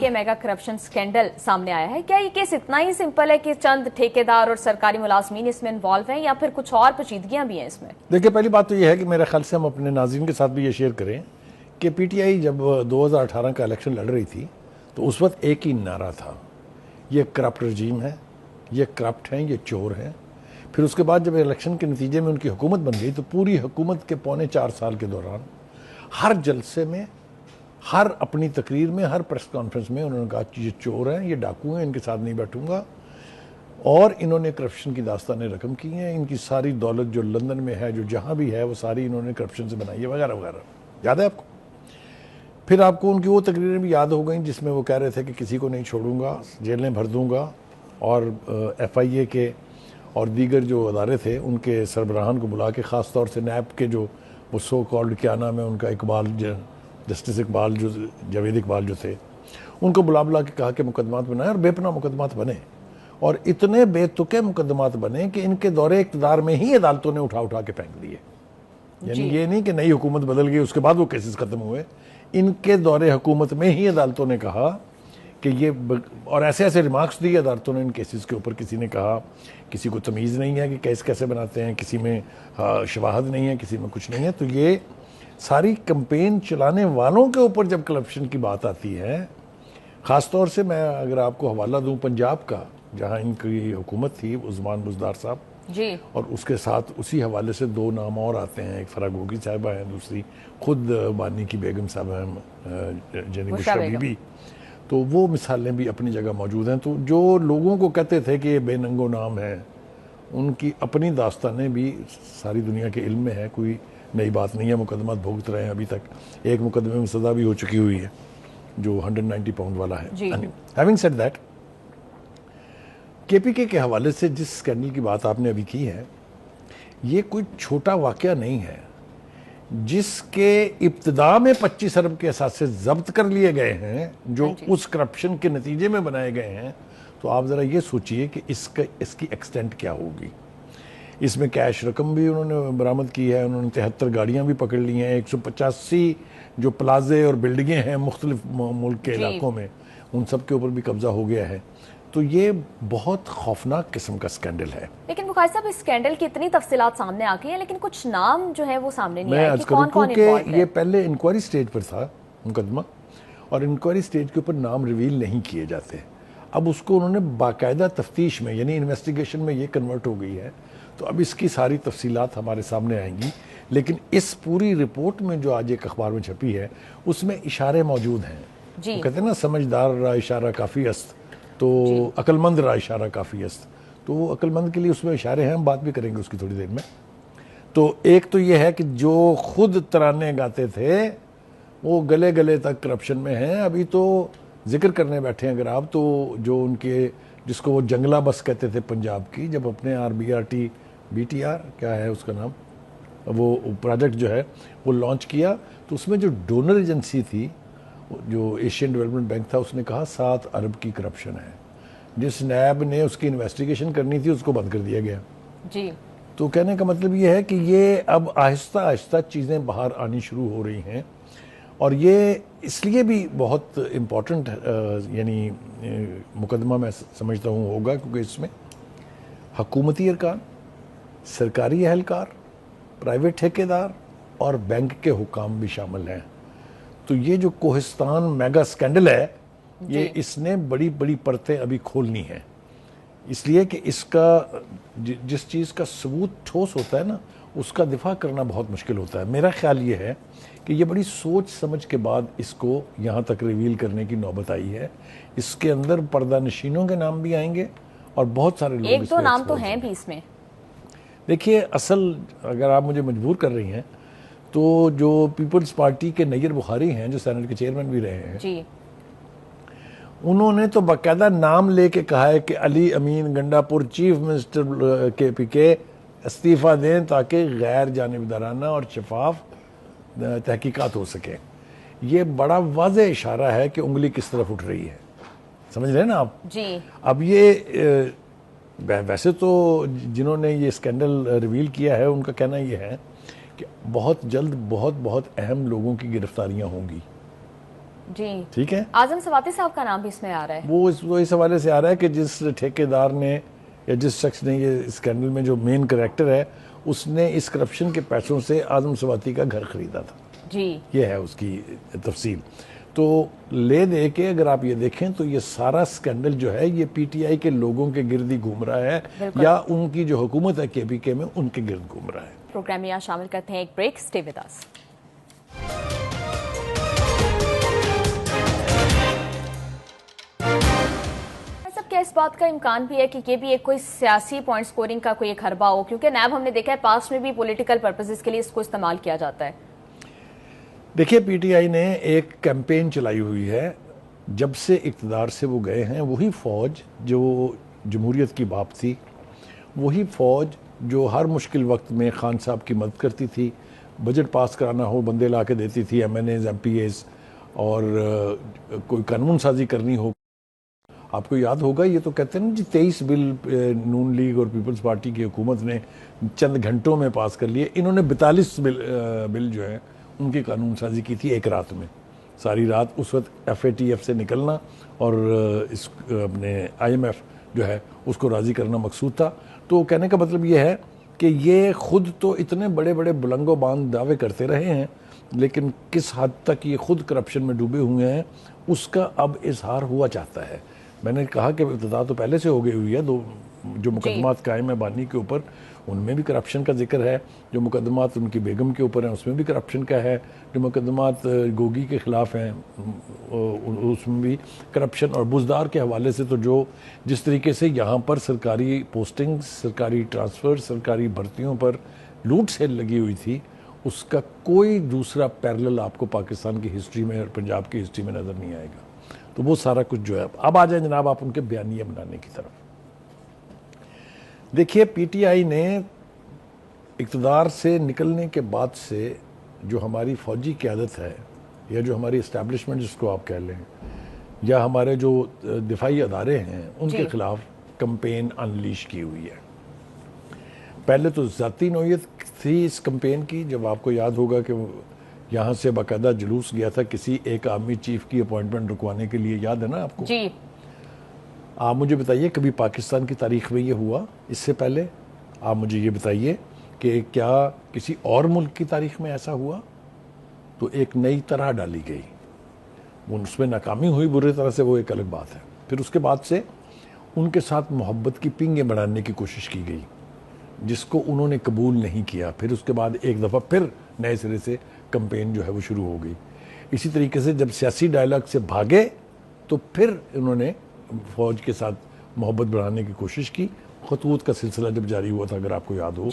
کہ mega corruption scandal سامنے آیا ہے. کیا یہ کیس اتنا ہی سمپل ہے کہ چند ٹھیکیدار اور سرکاری ملازمین اس میں انوالو ہیں یا پھر کچھ اور پیچیدگیاں بھی ہیں اس میں؟ دیکھیں، پہلی بات تو یہ ہے کہ میرے خیال سے ہم اپنے ناظرین کے ساتھ بھی یہ شیئر کریں کہ پی ٹی آئی جب 2018 کا الیکشن لڑ رہی تھی تو اس وقت ایک ہی نعرہ تھا، یہ کرپٹ رجیم ہے، یہ کرپٹ ہیں، یہ چور ہیں. پھر اس کے بعد جب الیکشن کے نتیجے میں ان کی حکومت بن گئی تو پوری حکومت کے 4.25 سال کے دوران ہر جلسے میں، ہر اپنی تقریر میں، ہر پریس کانفرنس میں انہوں نے کہا کہ یہ چور ہیں، یہ ڈاکو ہیں، ان کے ساتھ نہیں بیٹھوں گا، اور انہوں نے کرپشن کی داستانیں رقم کی ہیں. ان کی ساری دولت جو لندن میں ہے، جو جہاں بھی ہے، وہ ساری انہوں نے کرپشن سے بنائی ہے، وغیرہ وغیرہ. یاد ہے آپ کو؟ پھر آپ کو ان کی وہ تقریریں بھی یاد ہو گئیں جس میں وہ کہہ رہے تھے کہ کسی کو نہیں چھوڑوں گا، جیلیں بھر دوں گا، اور ایف آئی اے کے اور دیگر جو ادارے تھے ان کے سربراہان کو بلا کے، خاص طور سے نیب کے جو وہ سو کالڈ کیا نام ہے ان کا، اقبال، جسٹس اقبال، جو جاوید اقبال جو تھے، ان کو بلا کے کہا کہ مقدمات بنائیں، اور بے پناہ مقدمات بنے، اور اتنے بے تکے مقدمات بنے کہ ان کے دور اقتدار میں ہی عدالتوں نے اٹھا کے پھینک دیے. یعنی یہ نہیں کہ نئی حکومت بدل گئی اس کے بعد وہ کیسز ختم ہوئے، ان کے دور حکومت میں ہی عدالتوں نے کہا کہ یہ، اور ایسے ریمارکس دیے عدالتوں نے ان کیسز کے اوپر. کسی نے کہا کسی کو تمیز نہیں ہے کہ کیس کیسے بناتے ہیں، کسی میں شواہد نہیں ہے، کسی میں کچھ نہیں ہے. تو یہ ساری کمپین چلانے والوں کے اوپر جب کرپشن کی بات آتی ہے، خاص طور سے میں اگر آپ کو حوالہ دوں پنجاب کا، جہاں ان کی حکومت تھی عثمان بزدار صاحب، جی، اور اس کے ساتھ اسی حوالے سے 2 نام اور آتے ہیں، ایک فراگوگی صاحبہ ہیں، دوسری خود بانی کی بیگم صاحبہ ہیں، جنی بشرا بی بی. تو وہ مثالیں بھی اپنی جگہ موجود ہیں. تو جو لوگوں کو کہتے تھے کہ یہ بے ننگو نام ہیں، ان کی اپنی داستانیں بھی ساری دنیا کے علم میں ہے، کوئی نئی بات نہیں ہے. مقدمات بھگت رہے ہیں ابھی تک. ایک مقدمے میں سزا بھی ہو چکی ہوئی ہے جو 190 پاؤنڈ والا ہے. ہیونگ سیڈ دیٹ، کے پی کے حوالے سے جس اسکینڈل کی بات آپ نے ابھی کی ہے، یہ کوئی چھوٹا واقعہ نہیں ہے. جس کے ابتدا میں 25 ارب کے اثاثے ضبط کر لیے گئے ہیں جو اس کرپشن کے نتیجے میں بنائے گئے ہیں، تو آپ ذرا یہ سوچئے کہ اس کی ایکسٹینٹ کیا ہوگی. اس میں کیش رقم بھی انہوں نے برآمد کی ہے، انہوں نے 73 گاڑیاں بھی پکڑ لی ہیں، 185 جو پلازے اور بلڈنگیں ہیں مختلف ملک کے علاقوں میں، ان سب کے اوپر بھی قبضہ ہو گیا ہے. تو یہ بہت خوفناک قسم کا سکینڈل ہے. لیکن بخاری صاحب، اس سکینڈل کی اتنی تفصیلات سامنے آ گئی ہیں لیکن کچھ نام جو ہے وہ سامنے نہیں آئے کہ کون انوالوڈ ہے. یہ پہلے انکوائری سٹیج پر تھا مقدمہ، اور انکوائری سٹیج کے اوپر نام ریویل نہیں کیے جاتے. اب اس کو انہوں نے باقاعدہ تفتیش میں، یعنی انویسٹیگیشن میں یہ کنورٹ ہو گئی ہے. تو اب اس کی ساری تفصیلات ہمارے سامنے آئیں گی. لیکن اس پوری رپورٹ میں جو آج ایک اخبار میں چھپی ہے، اس میں اشارے موجود ہیں. وہ کہتے ہیں نا، سمجھدار را اشارہ کافی است، تو عقل مند را اشارہ کافی است. تو وہ عقل مند کے لیے اس میں اشارے ہیں، ہم بات بھی کریں گے اس کی تھوڑی دیر میں. تو ایک تو یہ ہے کہ جو خود ترانے گاتے تھے وہ گلے گلے تک کرپشن میں ہیں. ابھی تو ذکر کرنے بیٹھے ہیں اگر آپ، تو جو ان کے، جس کو وہ جنگلہ بس کہتے تھے پنجاب کی، جب اپنے بی ٹی آر کیا ہے اس کا نام، وہ پروجیکٹ جو ہے وہ لانچ کیا، تو اس میں جو ڈونر ایجنسی تھی، جو ایشین ڈیولپمنٹ بینک تھا، اس نے کہا 7 ارب کی کرپشن ہے. جس نیب نے اس کی انویسٹیگیشن کرنی تھی اس کو بند کر دیا گیا. جی، تو کہنے کا مطلب یہ ہے کہ یہ اب آہستہ آہستہ چیزیں باہر آنی شروع ہو رہی ہیں. اور یہ اس لیے بھی بہت امپورٹنٹ یعنی مقدمہ میں سمجھتا ہوں ہوگا، کیونکہ اس میں حکومتی ارکان، سرکاری اہلکار، پرائیویٹ ٹھیکیدار اور بینک کے حکام بھی شامل ہیں. تو یہ جو کوہستان میگا سکینڈل ہے، یہ اس نے بڑی بڑی پرتیں ابھی کھولنی ہیں. اس لیے کہ اس کا جس چیز کا ثبوت ٹھوس ہوتا ہے نا، اس کا دفاع کرنا بہت مشکل ہوتا ہے. میرا خیال یہ ہے کہ یہ بڑی سوچ سمجھ کے بعد اس کو یہاں تک ریویل کرنے کی نوبت آئی ہے. اس کے اندر پردہ نشینوں کے نام بھی آئیں گے اور بہت سارے لوگ. ایک دو نام تو ہیں بھی اس میں. دیکھیے، اصل اگر آپ مجھے مجبور کر رہی ہیں تو جو پیپلز پارٹی کے نیر بخاری ہیں، جو سینٹ کے چیئرمین بھی رہے ہیں، جی، انہوں نے تو باقاعدہ نام لے کے کہا ہے کہ علی امین گنڈا پور چیف منسٹر کے پی کے استعفیٰ دیں تاکہ غیر جانبدارانہ اور شفاف تحقیقات ہو سکیں. یہ بڑا واضح اشارہ ہے کہ انگلی کس طرف اٹھ رہی ہے. سمجھ رہے ہیں نا آپ؟ جی. اب یہ ویسے تو جنہوں نے یہ اسکینڈل ریویل کیا ہے ان کا کہنا یہ ہے کہ بہت جلد بہت اہم لوگوں کی گرفتاریاں ہوں گی. جی ٹھیک ہے. اعظم سواتی صاحب کا نام بھی اس میں آ رہا ہے. وہ اس حوالے سے آ رہا ہے کہ جس ٹھیکیدار نے یا جس شخص نے یہ اسکینڈل میں جو مین کریکٹر ہے اس نے اس کرپشن کے پیسوں سے اعظم سواتی کا گھر خریدا تھا. جی یہ ہے اس کی تفصیل. تو لے دے کے اگر آپ یہ دیکھیں تو یہ سارا اسکینڈل جو ہے یہ پی ٹی آئی کے لوگوں کے گرد ہی گھوم رہا ہے یا ان کی جو حکومت ہے کے پی کے میں ان کے گرد گھوم رہا ہے. پروگرام میں یہاں شامل کرتے ہیں ایک بریک. Stay with us. کیا اس بات کا امکان بھی ہے کہ یہ بھی ایک کوئی سیاسی پوائنٹ سکورنگ کا کوئی ایک حربہ ہو؟ کیونکہ نیب ہم نے دیکھا ہے پاسٹ میں بھی پولیٹیکل پرپسز کے لیے اس کو استعمال کیا جاتا ہے. دیکھیے پی ٹی آئی نے ایک کیمپین چلائی ہوئی ہے جب سے اقتدار سے وہ گئے ہیں. وہی فوج جو جمہوریت کی باپ تھی, وہی فوج جو ہر مشکل وقت میں خان صاحب کی مدد کرتی تھی, بجٹ پاس کرانا ہو بندے لا کے دیتی تھی, M N As M P As, اور کوئی قانون سازی کرنی ہو. آپ کو یاد ہوگا یہ تو کہتے ہیں نا جی 23 بل نون لیگ اور پیپلز پارٹی کی حکومت نے چند گھنٹوں میں پاس کر لیے. انہوں نے 42 بل جو ہیں ان کی قانون سازی کی تھی ایک رات میں. ساری رات اس وقت ایف اے ٹی ایف سے نکلنا اور اس اپنے آئی ایم ایف جو ہے اس کو راضی کرنا مقصود تھا. تو کہنے کا مطلب یہ ہے کہ یہ خود تو اتنے بڑے بڑے بلند و باند دعوے کرتے رہے ہیں, لیکن کس حد تک یہ خود کرپشن میں ڈوبے ہوئے ہیں اس کا اب اظہار ہوا چاہتا ہے. میں نے کہا کہ ابتدا تو پہلے سے ہو گئی ہوئی ہے. جو مقدمات قائم ہیں بانی کے اوپر ان میں بھی کرپشن کا ذکر ہے, جو مقدمات ان کی بیگم کے اوپر ہیں اس میں بھی کرپشن کا ہے, جو مقدمات گوگی کے خلاف ہیں اس میں بھی کرپشن. اور بزدار کے حوالے سے تو جس طریقے سے یہاں پر سرکاری پوسٹنگ, سرکاری ٹرانسفر, سرکاری بھرتیوں پر لوٹ سیل لگی ہوئی تھی, اس کا کوئی دوسرا پیرلل آپ کو پاکستان کی ہسٹری میں اور پنجاب کی ہسٹری میں نظر نہیں آئے گا. تو وہ سارا کچھ جو ہے. اب آ جائیں جناب آپ ان کے بیانیے بنانے کی طرف. دیکھیے پی ٹی آئی نے اقتدار سے نکلنے کے بعد سے جو ہماری فوجی قیادت ہے یا جو ہماری اسٹیبلشمنٹ جس کو آپ کہہ لیں یا ہمارے جو دفاعی ادارے ہیں ان کے خلاف کمپین انلیش کی ہوئی ہے. پہلے تو ذاتی نوعیت تھی اس کمپین کی. جب آپ کو یاد ہوگا کہ یہاں سے باقاعدہ جلوس گیا تھا کسی ایک آرمی چیف کی اپوائنٹمنٹ رکوانے کے لیے, یاد ہے نا آپ کو؟ جی. آپ مجھے بتائیے کبھی پاکستان کی تاریخ میں یہ ہوا اس سے پہلے؟ آپ مجھے یہ بتائیے کہ کیا کسی اور ملک کی تاریخ میں ایسا ہوا؟ تو ایک نئی طرح ڈالی گئی, اس میں ناکامی ہوئی بری طرح سے, وہ ایک الگ بات ہے. پھر اس کے بعد سے ان کے ساتھ محبت کی پنگیں بڑھانے کی کوشش کی گئی جس کو انہوں نے قبول نہیں کیا. پھر اس کے بعد ایک دفعہ پھر نئے سرے سے کمپین جو ہے وہ شروع ہو گئی. اسی طریقے سے جب سیاسی ڈائلاگ سے بھاگے تو پھر انہوں نے فوج کے ساتھ محبت بڑھانے کی کوشش کی. خطوط کا سلسلہ جب جاری ہوا تھا اگر آپ کو یاد ہو,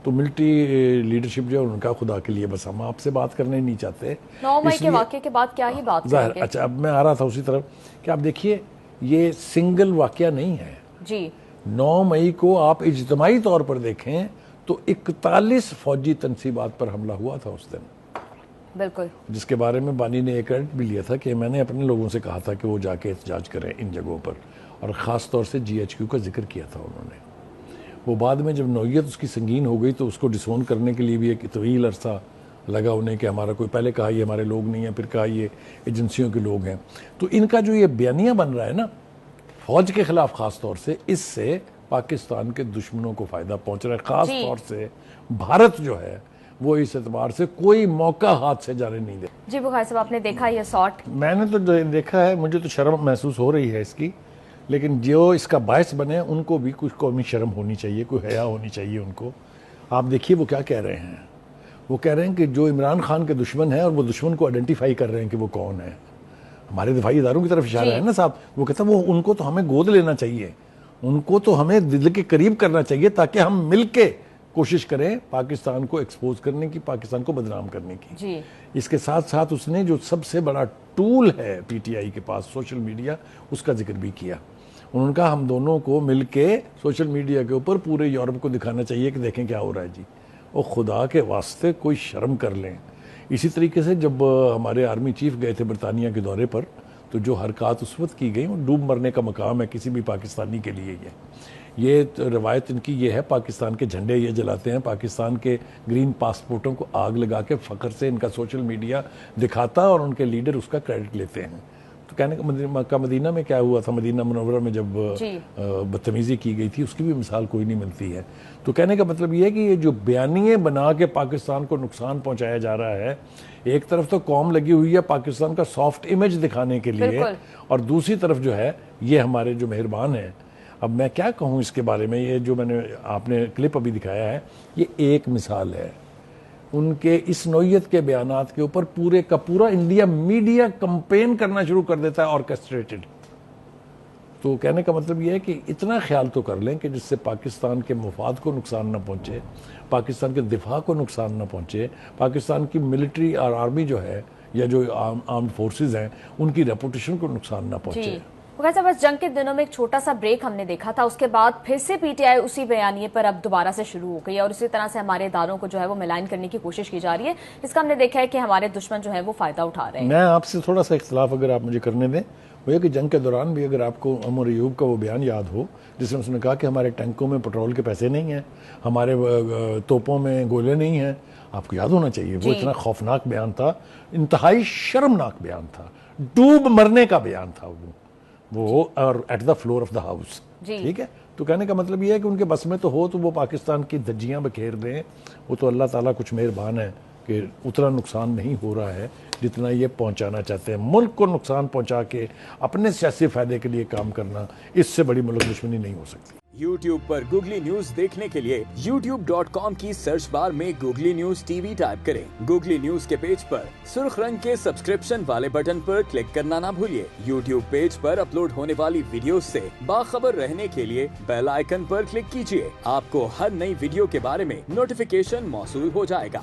تو ملٹری لیڈرشپ جو ہے ان کا خدا کے لیے بس ہم آپ سے بات کرنا ہی نہیں چاہتے. 9 مئی کے واقعے کے بعد کیا ہی بات کریں گے. اچھا اب میں آ رہا تھا اسی طرف کہ آپ دیکھیے یہ سنگل واقعہ نہیں ہے. جی 9 مئی کو آپ اجتماعی طور پر دیکھیں تو 41 فوجی تنصیبات پر حملہ ہوا تھا اس دن. بالکل. جس کے بارے میں بانی نے ایک ایڈ بھی لیا تھا کہ میں نے اپنے لوگوں سے کہا تھا کہ وہ جا کے احتجاج کریں ان جگہوں پر, اور خاص طور سے جی ایچ کیو کا ذکر کیا تھا انہوں نے. وہ بعد میں جب نوعیت اس کی سنگین ہو گئی تو اس کو ڈسون کرنے کے لیے بھی ایک طویل عرصہ لگا انہیں کہ ہمارا کوئی, پہلے کہا یہ ہمارے لوگ نہیں ہیں, پھر کہا یہ ایجنسیوں کے لوگ ہیں. تو ان کا جو یہ بیانیہ بن رہا ہے نا فوج کے خلاف خاص طور سے, اس سے پاکستان کے دشمنوں کو فائدہ پہنچ رہا ہے. خاص طور سے بھارت جو ہے وہ اس اعتبار سے کوئی موقع ہاتھ سے جانے نہیں دے. جی بخاری صاحب آپ نے دیکھا یہ ساٹ؟ میں نے تو دیکھا ہے, مجھے تو شرم محسوس ہو رہی ہے اس کی, لیکن جو اس کا باعث بنے ان کو بھی کچھ قومی شرم ہونی چاہیے, کوئی حیا ہونی چاہیے ان کو. آپ دیکھیے وہ کیا کہہ رہے ہیں. وہ کہہ رہے ہیں کہ جو عمران خان کے دشمن ہیں اور وہ دشمن کو آئیڈینٹیفائی کر رہے ہیں کہ وہ کون ہے. ہمارے دفاعی اداروں کی طرف اشارہ ہے نا صاحب. وہ کہتا ہے وہ ان کو تو ہمیں گود لینا چاہیے, ان کو تو ہمیں دل کے قریب کرنا چاہیے تاکہ ہم مل کے کوشش کریں پاکستان کو ایکسپوز کرنے کی, پاکستان کو بدنام کرنے کی. جی. اس کے ساتھ ساتھ اس نے جو سب سے بڑا ٹول ہے پی ٹی آئی کے پاس, سوشل میڈیا, اس کا ذکر بھی کیا. انہوں نے کہا ہم دونوں کو مل کے سوشل میڈیا کے اوپر پورے یورپ کو دکھانا چاہیے کہ دیکھیں کیا ہو رہا ہے جی. اور خدا کے واسطے کوئی شرم کر لیں. اسی طریقے سے جب ہمارے آرمی چیف گئے تھے برطانیہ کے دورے پر تو جو حرکات اس وقت کی گئی وہ ڈوب مرنے کا مقام ہے کسی بھی پاکستانی کے لیے. یہ یہ روایت ان کی یہ ہے، پاکستان کے جھنڈے یہ جلاتے ہیں، پاکستان کے گرین پاسپورٹوں کو آگ لگا کے فخر سے ان کا سوشل میڈیا دکھاتا اور ان کے لیڈر اس کا کریڈٹ لیتے ہیں۔ تو کہنے کا مکہ مدینہ میں کیا ہوا تھا، مدینہ منورہ میں جب بدتمیزی کی گئی تھی، اس کی بھی مثال کوئی نہیں ملتی ہے۔ تو کہنے کا مطلب یہ ہے کہ یہ جو بیانیے بنا کے پاکستان کو نقصان پہنچایا جا رہا ہے، ایک طرف تو قوم لگی ہوئی ہے پاکستان کا سافٹ امیج دکھانے کے لیے، اور دوسری طرف جو ہے یہ ہمارے جو مہربان ہیں، اب میں کیا کہوں اس کے بارے میں، یہ جو آپ نے کلپ ابھی دکھایا ہے یہ ایک مثال ہے ان کے اس نوعیت کے بیانات کے اوپر پورے کا پورا انڈیا میڈیا کمپین کرنا شروع کر دیتا ہے آرکیسٹریٹڈ۔ تو کہنے کا مطلب یہ ہے کہ اتنا خیال تو کر لیں کہ جس سے پاکستان کے مفاد کو نقصان نہ پہنچے، پاکستان کے دفاع کو نقصان نہ پہنچے، پاکستان کی ملٹری اور آرمی جو ہے یا جو آرمڈ فورسز ہیں ان کی ریپوٹیشن کو نقصان نہ پہنچے۔ ویسے بس جنگ کے دنوں میں ایک چھوٹا سا بریک ہم نے دیکھا تھا، اس کے بعد پھر سے پی ٹی آئی اسی بیانیے پر اب دوبارہ سے شروع ہو گئی اور اسی طرح سے ہمارے اداروں کو جو ہے وہ ملائن کرنے کی کوشش کی جا رہی ہے، جس کا ہم نے دیکھا ہے کہ ہمارے دشمن جو ہے وہ فائدہ اٹھا رہے ہیں۔ میں آپ سے تھوڑا سا اختلاف اگر آپ مجھے کرنے دیں، وہ یہ کہ جنگ کے دوران بھی اگر آپ کو عمر ایوب کا وہ بیان یاد ہو جس میں اس نے کہا کہ ہمارے ٹینکوں میں پٹرول کے پیسے نہیں ہیں، ہمارے توپوں میں گولے نہیں ہیں، آپ کو یاد ہونا چاہیے وہ اتنا خوفناک بیان تھا، انتہائی شرمناک بیان تھا، ڈوب مرنے کا بیان تھا وہ، اور at the floor of the house, ٹھیک ہے۔ تو کہنے کا مطلب یہ ہے کہ ان کے بس میں تو ہو تو وہ پاکستان کی دھجیاں بکھیر دیں، وہ تو اللہ تعالیٰ کچھ مہربان ہے کہ اتنا نقصان نہیں ہو رہا ہے جتنا یہ پہنچانا چاہتے ہیں۔ ملک کو نقصان پہنچا کے اپنے سیاسی فائدے کے لیے کام کرنا، اس سے بڑی ملک دشمنی نہیں ہو سکتی۔ یوٹیوب پر گوگلی نیوز دیکھنے کے لیے youtube.com کی سرچ بار میں googly news T V type کریں۔ گوگلی نیوز کے پیج پر سرخ رنگ کے سبسکرپشن والے بٹن پر کلک کرنا نہ بھولیے۔ یوٹیوب پیج پر اپلوڈ ہونے والی ویڈیوز سے باخبر رہنے کے لیے بیل آئیکن پر کلک کیجیے۔ آپ کو ہر نئی ویڈیو کے بارے میں نوٹیفیکیشن موصول ہو جائے گا۔